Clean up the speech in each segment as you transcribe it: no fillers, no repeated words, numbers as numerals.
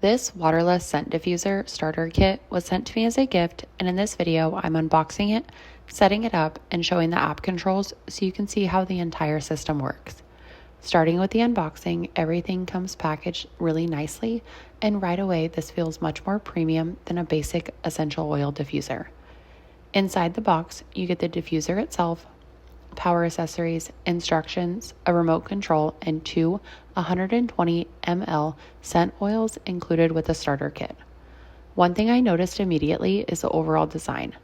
This waterless scent diffuser starter kit was sent to me as a gift, and in this video I'm unboxing it, setting it up, and showing the app controls so you can see how the entire system works. Starting with the unboxing, everything comes packaged really nicely, and right away this feels much more premium than a basic essential oil diffuser. Inside the box, you get the diffuser itself, power accessories, instructions, a remote control, and two 120 ml scent oils included with the starter kit. One thing I noticed immediately is the overall design.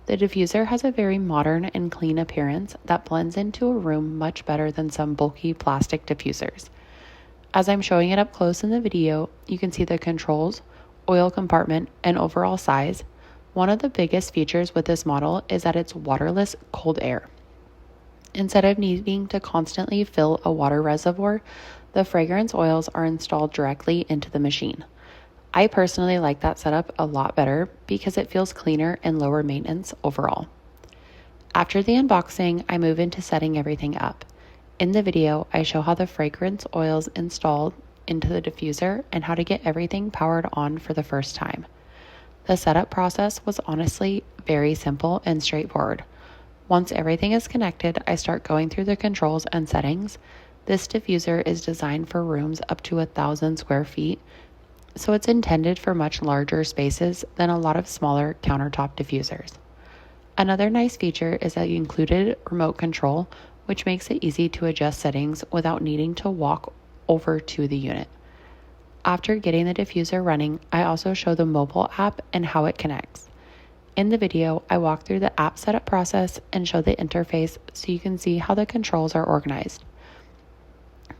The diffuser has a very modern and clean appearance that blends into a room much better than some bulky plastic diffusers. As I'm showing it up close in the video, you can see the controls, oil compartment, and overall size. One of the biggest features with this model is that it's waterless cold air. Instead of needing to constantly fill a water reservoir, the fragrance oils are installed directly into the machine. I personally like that setup a lot better because it feels cleaner and lower maintenance overall. After the unboxing, I move into setting everything up. In the video, I show how the fragrance oils installed into the diffuser and how to get everything powered on for the first time. The setup process was honestly very simple and straightforward. Once everything is connected, I start going through the controls and settings. This diffuser is designed for rooms up to 1,000 square feet, so it's intended for much larger spaces than a lot of smaller countertop diffusers. Another nice feature is the included remote control, which makes it easy to adjust settings without needing to walk over to the unit. After getting the diffuser running, I also show the mobile app and how it connects. In the video, I walk through the app setup process and show the interface so you can see how the controls are organized.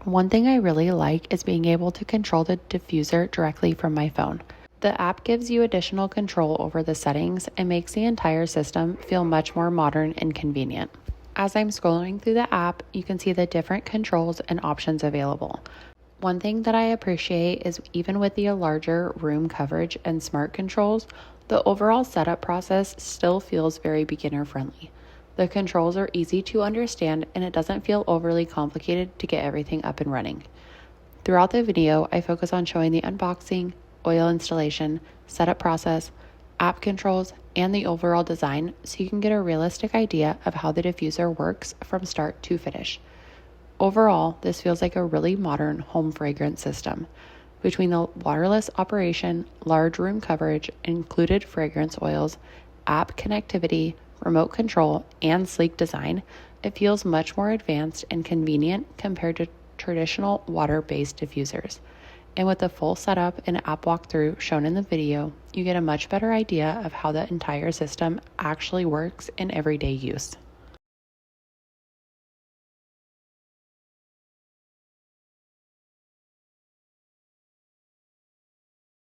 One thing I really like is being able to control the diffuser directly from my phone. The app gives you additional control over the settings and makes the entire system feel much more modern and convenient. As I'm scrolling through the app, you can see the different controls and options available. One thing that I appreciate is even with the larger room coverage and smart controls, the overall setup process still feels very beginner friendly. The controls are easy to understand and it doesn't feel overly complicated to get everything up and running. Throughout the video, I focus on showing the unboxing, oil installation, setup process, app controls, and the overall design so you can get a realistic idea of how the diffuser works from start to finish. Overall, this feels like a really modern home fragrance system. Between the waterless operation, large room coverage, included fragrance oils, app connectivity, remote control, and sleek design, it feels much more advanced and convenient compared to traditional water-based diffusers. And with the full setup and app walkthrough shown in the video, you get a much better idea of how the entire system actually works in everyday use.